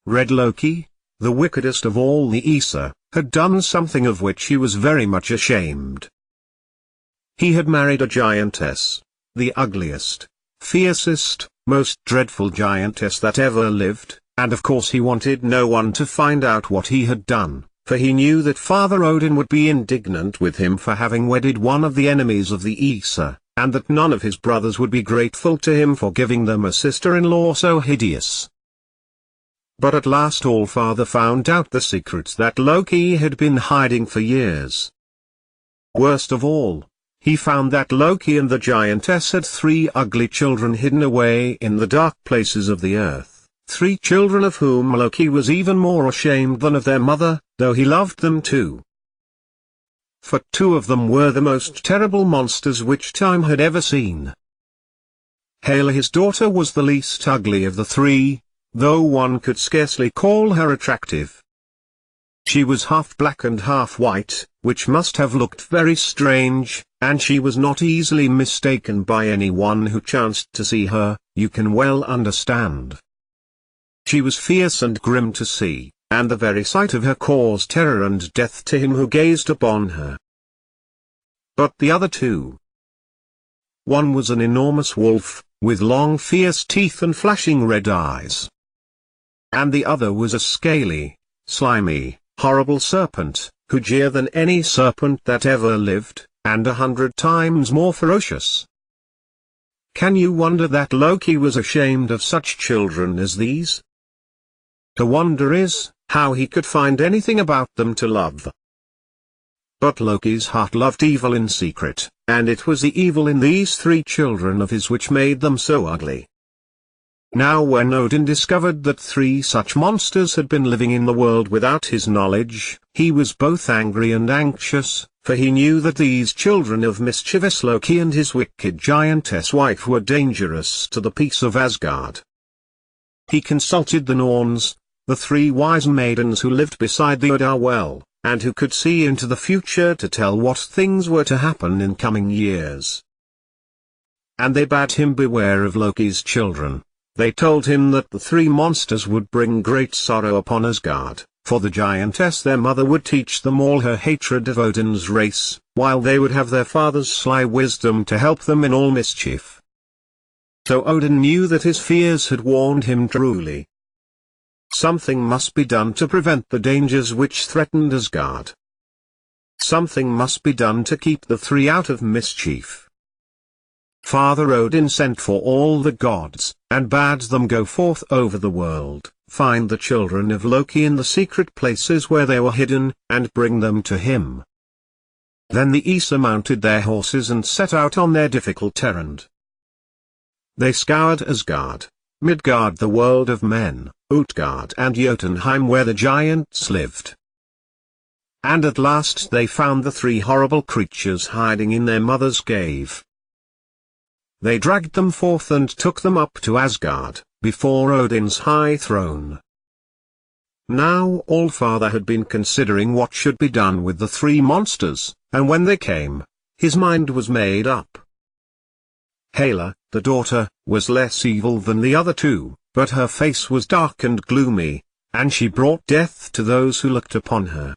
Red Loki, the wickedest of all the Aesir, had done something of which he was very much ashamed. He had married a giantess, the ugliest, fiercest, most dreadful giantess that ever lived, and of course he wanted no one to find out what he had done, for he knew that Father Odin would be indignant with him for having wedded one of the enemies of the Aesir, and that none of his brothers would be grateful to him for giving them a sister-in-law so hideous. But at last All-Father found out the secret that Loki had been hiding for years. Worst of all, he found that Loki and the giantess had 3 ugly children hidden away in the dark places of the earth, 3 children of whom Loki was even more ashamed than of their mother, though he loved them too. For 2 of them were the most terrible monsters which time had ever seen. Hela, his daughter, was the least ugly of the 3, though one could scarcely call her attractive. She was half black and half white, which must have looked very strange, and she was not easily mistaken by anyone who chanced to see her, you can well understand. She was fierce and grim to see, and the very sight of her caused terror and death to him who gazed upon her. But the other 2. One was an enormous wolf, with long fierce teeth and flashing red eyes. And the other was a scaly, slimy, horrible serpent, huger than any serpent that ever lived, and 100 times more ferocious. Can you wonder that Loki was ashamed of such children as these? The wonder is, how he could find anything about them to love. But Loki's heart loved evil in secret, and it was the evil in these 3 children of his which made them so ugly. Now when Odin discovered that 3 such monsters had been living in the world without his knowledge, he was both angry and anxious, for he knew that these children of mischievous Loki and his wicked giantess wife were dangerous to the peace of Asgard. He consulted the Norns, the 3 wise maidens who lived beside the Odar well, and who could see into the future to tell what things were to happen in coming years. And they bade him beware of Loki's children. They told him that the 3 monsters would bring great sorrow upon Asgard, for the giantess their mother would teach them all her hatred of Odin's race, while they would have their father's sly wisdom to help them in all mischief. So Odin knew that his fears had warned him truly. Something must be done to prevent the dangers which threatened Asgard. Something must be done to keep the 3 out of mischief. Father Odin sent for all the gods, and bade them go forth over the world, find the children of Loki in the secret places where they were hidden, and bring them to him. Then the Aesir mounted their horses and set out on their difficult errand. They scoured Asgard, Midgard, the world of men, Utgard and Jotunheim where the giants lived. And at last they found the 3 horrible creatures hiding in their mother's cave. They dragged them forth and took them up to Asgard, before Odin's high throne. Now All-Father had been considering what should be done with the 3 monsters, and when they came, his mind was made up. Hela, the daughter, was less evil than the other 2, but her face was dark and gloomy, and she brought death to those who looked upon her.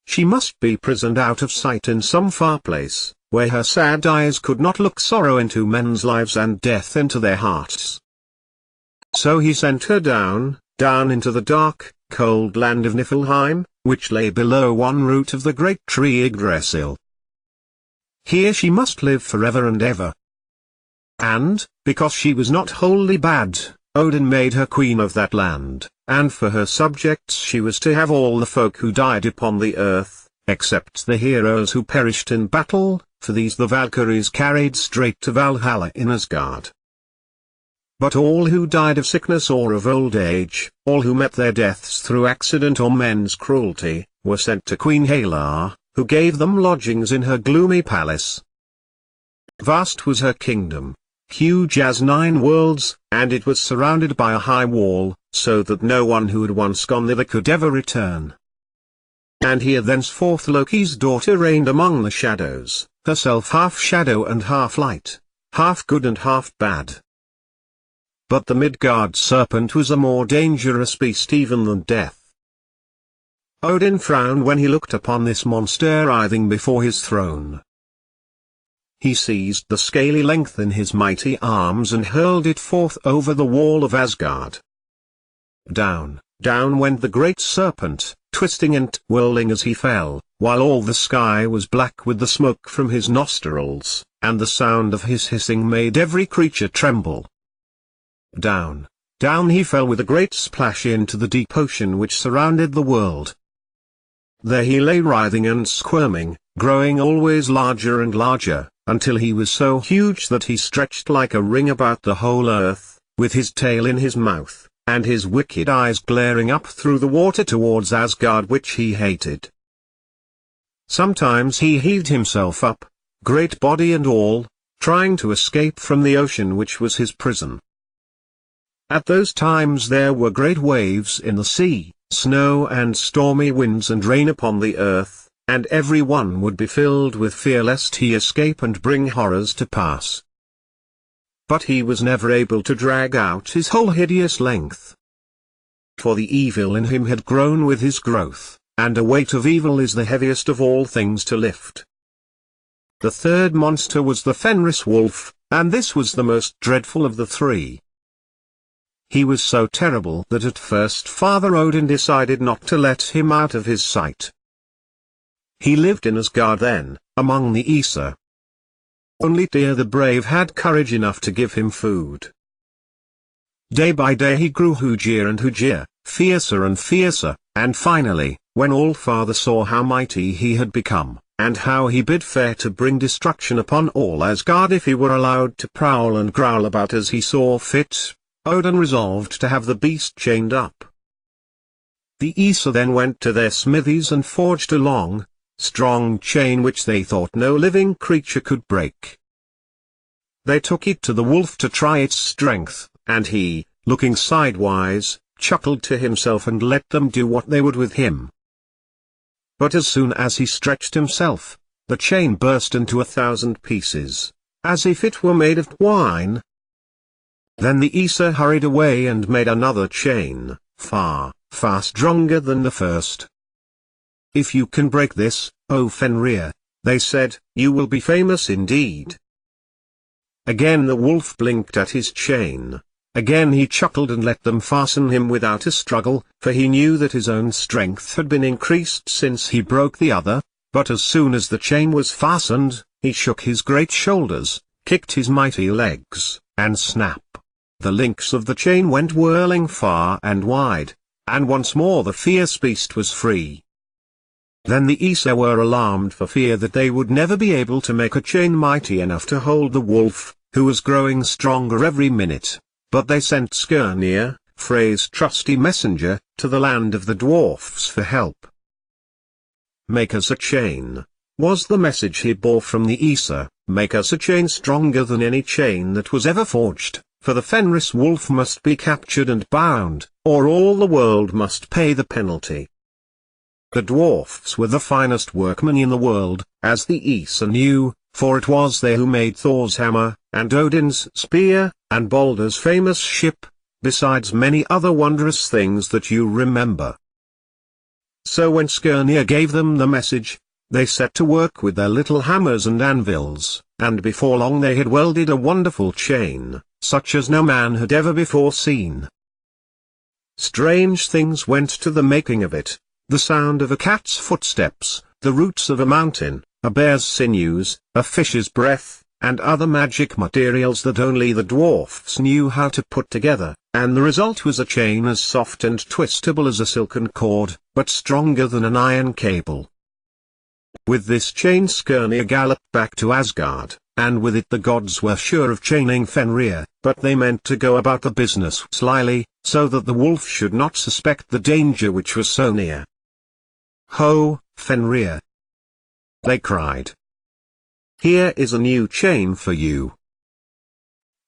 She must be prisoned out of sight in some far place, where her sad eyes could not look sorrow into men's lives and death into their hearts. So he sent her down into the dark, cold land of Niflheim, which lay below one root of the great tree Yggdrasil. Here she must live forever and ever. And, because she was not wholly bad, Odin made her queen of that land, and for her subjects she was to have all the folk who died upon the earth, except the heroes who perished in battle, for these the Valkyries carried straight to Valhalla in Asgard. But all who died of sickness or of old age, all who met their deaths through accident or men's cruelty, were sent to Queen Hela, who gave them lodgings in her gloomy palace. Vast was her kingdom, huge as 9 worlds, and it was surrounded by a high wall, so that no one who had once gone thither could ever return. And here thenceforth Loki's daughter reigned among the shadows, herself half shadow and half light, half good and half bad. but the Midgard serpent was a more dangerous beast even than death. Odin frowned when he looked upon this monster writhing before his throne. He seized the scaly length in his mighty arms and hurled it forth over the wall of Asgard. Down, down went the great serpent, twisting and whirling as he fell, while all the sky was black with the smoke from his nostrils, and the sound of his hissing made every creature tremble. Down, down he fell with a great splash into the deep ocean which surrounded the world. There he lay writhing and squirming, growing always larger and larger, until he was so huge that he stretched like a ring about the whole earth, with his tail in his mouth, and his wicked eyes glaring up through the water towards Asgard which he hated. Sometimes he heaved himself up, great body and all, trying to escape from the ocean which was his prison. At those times there were great waves in the sea, snow and stormy winds and rain upon the earth, and every one would be filled with fear lest he escape and bring horrors to pass. But he was never able to drag out his whole hideous length. For the evil in him had grown with his growth, and a weight of evil is the heaviest of all things to lift. The third monster was the Fenris wolf, and this was the most dreadful of the three. He was so terrible that at first Father Odin decided not to let him out of his sight. He lived in Asgard then, among the Aesir. Only Tyr the Brave had courage enough to give him food. Day by day he grew hugier and hugier, fiercer and fiercer, and finally, when All-Father saw how mighty he had become, and how he bid fair to bring destruction upon all Asgard if he were allowed to prowl and growl about as he saw fit, Odin resolved to have the beast chained up. The Aesir then went to their smithies and forged a long, strong chain which they thought no living creature could break. They took it to the wolf to try its strength, and he, looking sidewise, chuckled to himself and let them do what they would with him. But as soon as he stretched himself, the chain burst into 1,000 pieces, as if it were made of twine. Then the Aesir hurried away and made another chain, far, far stronger than the first. "If you can break this, O Fenrir," they said, "you will be famous indeed." Again the wolf blinked at his chain. Again he chuckled and let them fasten him without a struggle, for he knew that his own strength had been increased since he broke the other, but as soon as the chain was fastened, he shook his great shoulders, kicked his mighty legs, and snap! The links of the chain went whirling far and wide, and once more the fierce beast was free. Then the Aesir were alarmed for fear that they would never be able to make a chain mighty enough to hold the wolf, who was growing stronger every minute, but they sent Skirnir, Frey's trusty messenger, to the land of the dwarfs for help. "Make us a chain," was the message he bore from the Aesir, "make us a chain stronger than any chain that was ever forged, for the Fenris wolf must be captured and bound, or all the world must pay the penalty." The dwarfs were the finest workmen in the world, as the Aesir knew, for it was they who made Thor's hammer, and Odin's spear, and Balder's famous ship, besides many other wondrous things that you remember. So when Skirnir gave them the message, they set to work with their little hammers and anvils, and before long they had welded a wonderful chain, such as no man had ever before seen. Strange things went to the making of it. The sound of a cat's footsteps, the roots of a mountain, a bear's sinews, a fish's breath, and other magic materials that only the dwarfs knew how to put together, and the result was a chain as soft and twistable as a silken cord, but stronger than an iron cable. With this chain Skirnir galloped back to Asgard, and with it the gods were sure of chaining Fenrir, but they meant to go about the business slyly, so that the wolf should not suspect the danger which was so near. "Ho, Fenrir!" they cried. "Here is a new chain for you.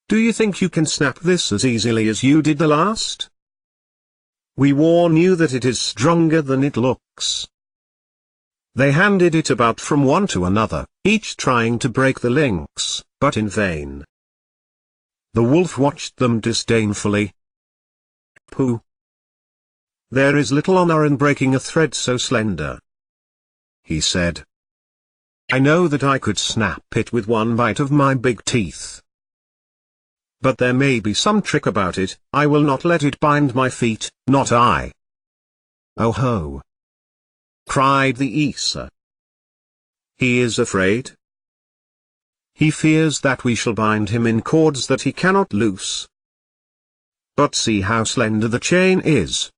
Do you think you can snap this as easily as you did the last? We warn you that it is stronger than it looks." They handed it about from one to another, each trying to break the links, but in vain. The wolf watched them disdainfully. "Pooh! There is little honor in breaking a thread so slender," he said. "I know that I could snap it with one bite of my big teeth. But there may be some trick about it. I will not let it bind my feet, not I." "Oh ho!" cried the Aesir. "He is afraid? He fears that we shall bind him in cords that he cannot loose. But see how slender the chain is.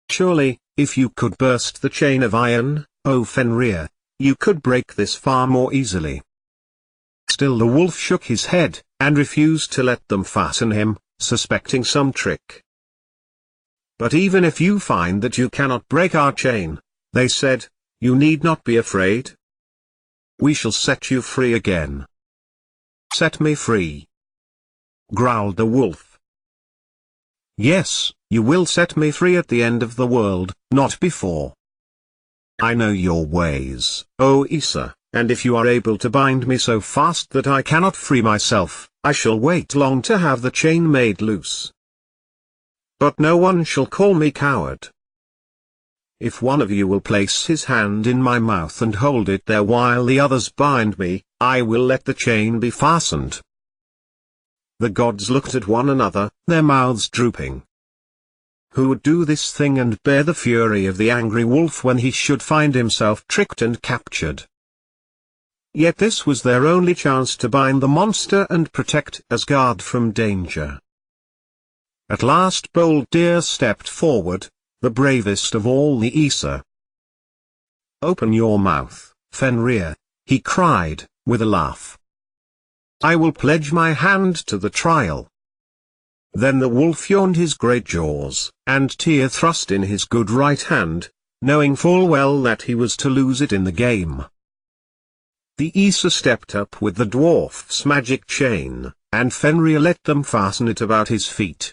Surely, if you could burst the chain of iron, O Fenrir, you could break this far more easily." Still the wolf shook his head, and refused to let them fasten him, suspecting some trick. "But even if you find that you cannot break our chain," they said, "you need not be afraid. We shall set you free again." "Set me free?" growled the wolf. "Yes, you will set me free at the end of the world, not before. I know your ways, O Aesir, and if you are able to bind me so fast that I cannot free myself, I shall wait long to have the chain made loose. But no one shall call me coward. If one of you will place his hand in my mouth and hold it there while the others bind me, I will let the chain be fastened." The gods looked at one another, their mouths drooping. Who would do this thing and bear the fury of the angry wolf when he should find himself tricked and captured? Yet this was their only chance to bind the monster and protect Asgard from danger. At last bold Deer stepped forward, the bravest of all the Aesir. "Open your mouth, Fenrir," he cried, with a laugh. "I will pledge my hand to the trial." Then the wolf yawned his great jaws, and Tyr thrust in his good right hand, knowing full well that he was to lose it in the game. The Aesir stepped up with the dwarf's magic chain, and Fenrir let them fasten it about his feet.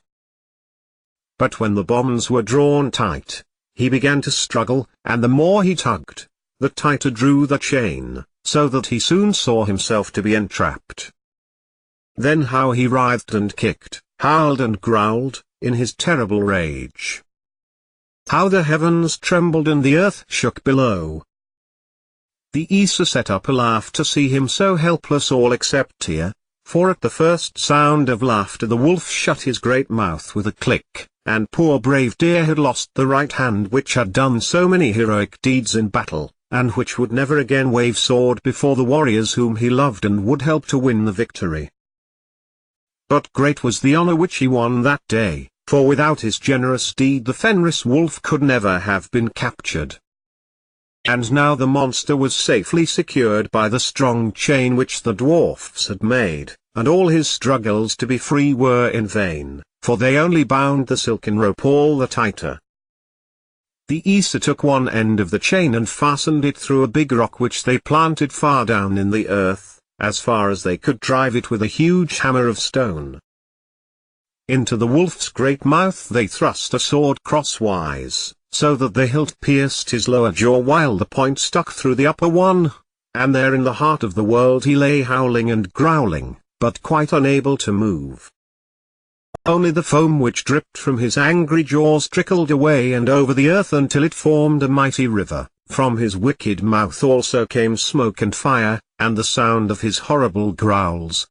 But when the bonds were drawn tight, he began to struggle, and the more he tugged, the tighter drew the chain, so that he soon saw himself to be entrapped. Then how he writhed and kicked, howled and growled, in his terrible rage. How the heavens trembled and the earth shook below. The Aesir set up a laugh to see him so helpless, all except Tyr, for at the first sound of laughter the wolf shut his great mouth with a click, and poor brave Tyr had lost the right hand which had done so many heroic deeds in battle, and which would never again wave sword before the warriors whom he loved and would help to win the victory. But great was the honor which he won that day, for without his generous deed the Fenris wolf could never have been captured. And now the monster was safely secured by the strong chain which the dwarfs had made, and all his struggles to be free were in vain, for they only bound the silken rope all the tighter. The Aesir took one end of the chain and fastened it through a big rock which they planted far down in the earth, as far as they could drive it with a huge hammer of stone. Into the wolf's great mouth they thrust a sword crosswise, so that the hilt pierced his lower jaw while the point stuck through the upper one, and there in the heart of the world he lay howling and growling, but quite unable to move. Only the foam which dripped from his angry jaws trickled away and over the earth until it formed a mighty river. From his wicked mouth also came smoke and fire, and the sound of his horrible growls.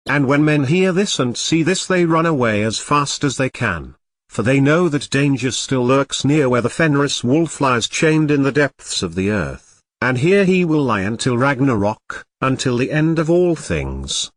And when men hear this and see this they run away as fast as they can, for they know that danger still lurks near where the Fenris wolf lies chained in the depths of the earth, and here he will lie until Ragnarok, until the end of all things.